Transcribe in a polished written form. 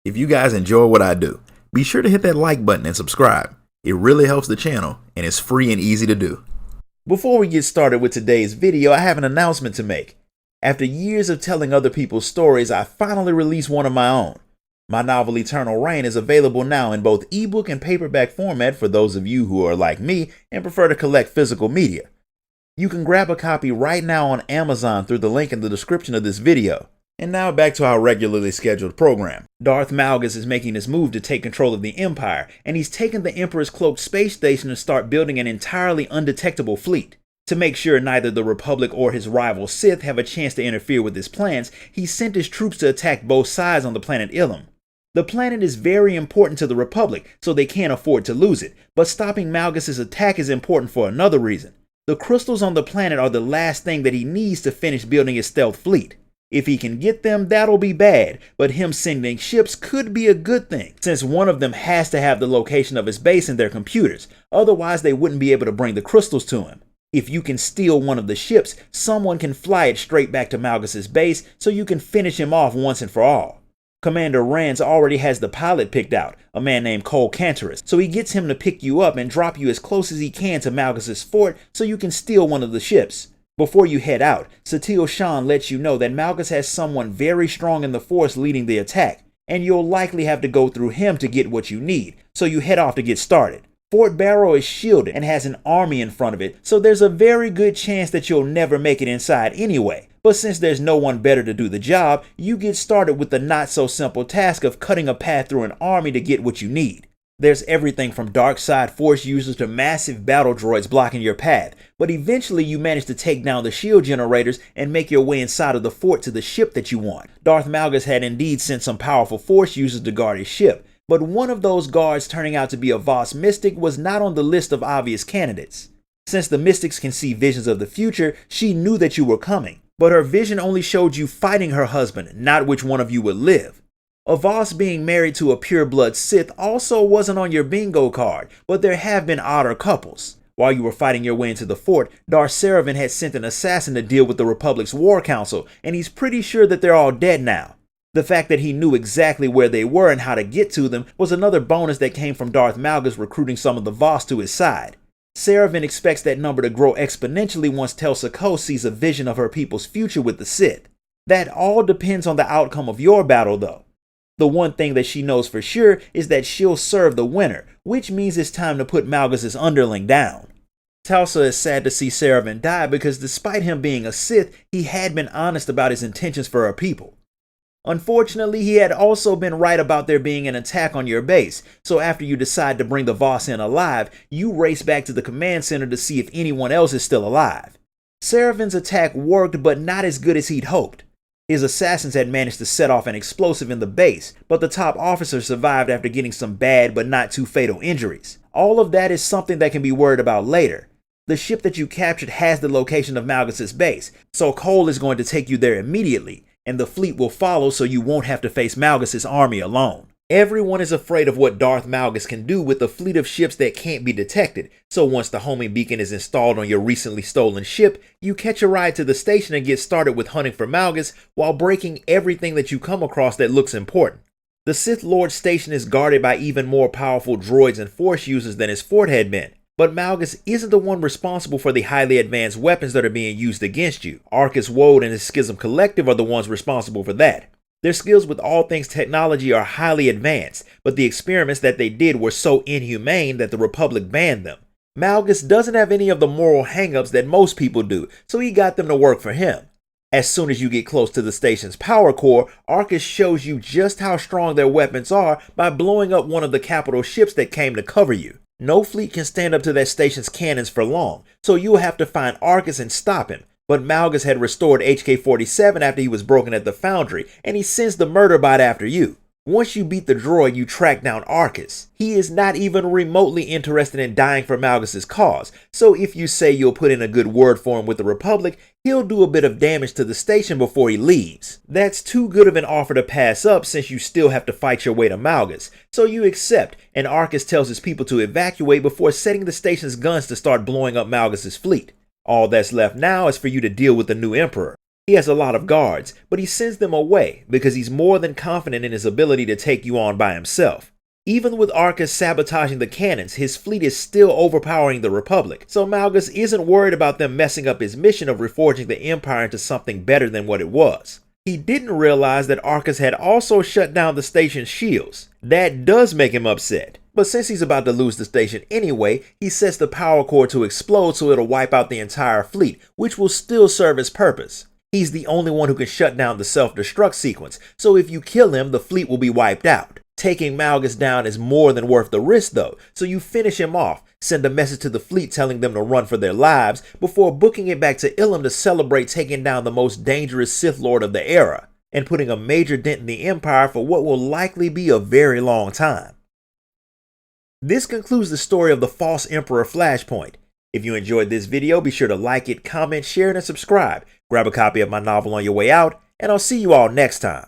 If you guys enjoy what I do, be sure to hit that like button and subscribe. It really helps the channel and it's free and easy to do. Before we get started with today's video, I have an announcement to make. After years of telling other people's stories, I finally released one of my own. My novel Eternal Reign is available now in both ebook and paperback format for those of you who are like me and prefer to collect physical media. You can grab a copy right now on Amazon through the link in the description of this video. And now back to our regularly scheduled program. Darth Malgus is making his move to take control of the Empire, and he's taken the Emperor's cloaked space station to start building an entirely undetectable fleet. To make sure neither the Republic or his rival Sith have a chance to interfere with his plans, he sent his troops to attack both sides on the planet Ilum. The planet is very important to the Republic, so they can't afford to lose it, but stopping Malgus' attack is important for another reason. The crystals on the planet are the last thing that he needs to finish building his stealth fleet. If he can get them, that'll be bad, but him sending ships could be a good thing, since one of them has to have the location of his base in their computers, otherwise they wouldn't be able to bring the crystals to him. If you can steal one of the ships, someone can fly it straight back to Malgus' base so you can finish him off once and for all. Commander Rands already has the pilot picked out, a man named Cole Cantorus, so he gets him to pick you up and drop you as close as he can to Malgus' fort so you can steal one of the ships. Before you head out, SWTOR lets you know that Malgus has someone very strong in the force leading the attack, and you'll likely have to go through him to get what you need, so you head off to get started. Fort Barrow is shielded and has an army in front of it, so there's a very good chance that you'll never make it inside anyway. But since there's no one better to do the job, you get started with the not so simple task of cutting a path through an army to get what you need. There's everything from dark side force users to massive battle droids blocking your path, but eventually you manage to take down the shield generators and make your way inside of the fort to the ship that you want. Darth Malgus had indeed sent some powerful force users to guard his ship, but one of those guards turning out to be a Voss mystic was not on the list of obvious candidates. Since the mystics can see visions of the future, she knew that you were coming, but her vision only showed you fighting her husband, not which one of you would live. A Voss being married to a pure-blood Sith also wasn't on your bingo card, but there have been odder couples. While you were fighting your way into the fort, Darth Seravan had sent an assassin to deal with the Republic's War Council, and he's pretty sure that they're all dead now. The fact that he knew exactly where they were and how to get to them was another bonus that came from Darth Malgus recruiting some of the Voss to his side. Seravan expects that number to grow exponentially once Telsa Ko sees a vision of her people's future with the Sith. That all depends on the outcome of your battle though. The one thing that she knows for sure is that she'll serve the winner, which means it's time to put Malgus' underling down. Telsa is sad to see Seravan die because despite him being a Sith, he had been honest about his intentions for her people. Unfortunately, he had also been right about there being an attack on your base, so after you decide to bring the Voss in alive, you race back to the command center to see if anyone else is still alive. Seravan's attack worked, but not as good as he'd hoped. His assassins had managed to set off an explosive in the base, but the top officer survived after getting some bad but not too fatal injuries. All of that is something that can be worried about later. The ship that you captured has the location of Malgus' base, so Cole is going to take you there immediately, and the fleet will follow so you won't have to face Malgus' army alone. Everyone is afraid of what Darth Malgus can do with a fleet of ships that can't be detected, so once the homing beacon is installed on your recently stolen ship, you catch a ride to the station and get started with hunting for Malgus while breaking everything that you come across that looks important. The Sith Lord station is guarded by even more powerful droids and force users than his fort had been, but Malgus isn't the one responsible for the highly advanced weapons that are being used against you. Arcus Woad and his Schism Collective are the ones responsible for that. Their skills with all things technology are highly advanced, but the experiments that they did were so inhumane that the Republic banned them. Malgus doesn't have any of the moral hang-ups that most people do, so he got them to work for him. As soon as you get close to the station's power core, Arcus shows you just how strong their weapons are by blowing up one of the capital ships that came to cover you. No fleet can stand up to that station's cannons for long, so you'll have to find Arcus and stop him. But Malgus had restored HK-47 after he was broken at the foundry, and he sends the murder bot after you. Once you beat the droid, you track down Arcus. He is not even remotely interested in dying for Malgus' cause, so if you say you'll put in a good word for him with the Republic, he'll do a bit of damage to the station before he leaves. That's too good of an offer to pass up since you still have to fight your way to Malgus, so you accept, and Arcus tells his people to evacuate before setting the station's guns to start blowing up Malgus' fleet. All that's left now is for you to deal with the new Emperor. He has a lot of guards, but he sends them away because he's more than confident in his ability to take you on by himself. Even with Arcus sabotaging the cannons, his fleet is still overpowering the Republic, so Malgus isn't worried about them messing up his mission of reforging the Empire into something better than what it was. He didn't realize that Arcus had also shut down the station's shields. That does make him upset. But since he's about to lose the station anyway, he sets the power core to explode so it'll wipe out the entire fleet, which will still serve his purpose. He's the only one who can shut down the self-destruct sequence, so if you kill him, the fleet will be wiped out. Taking Malgus down is more than worth the risk though, so you finish him off, send a message to the fleet telling them to run for their lives, before booking it back to Ilum to celebrate taking down the most dangerous Sith Lord of the era, and putting a major dent in the Empire for what will likely be a very long time. This concludes the story of the false Emperor Flashpoint. If you enjoyed this video, be sure to like it, comment, share it, and subscribe. Grab a copy of my novel on your way out, and I'll see you all next time.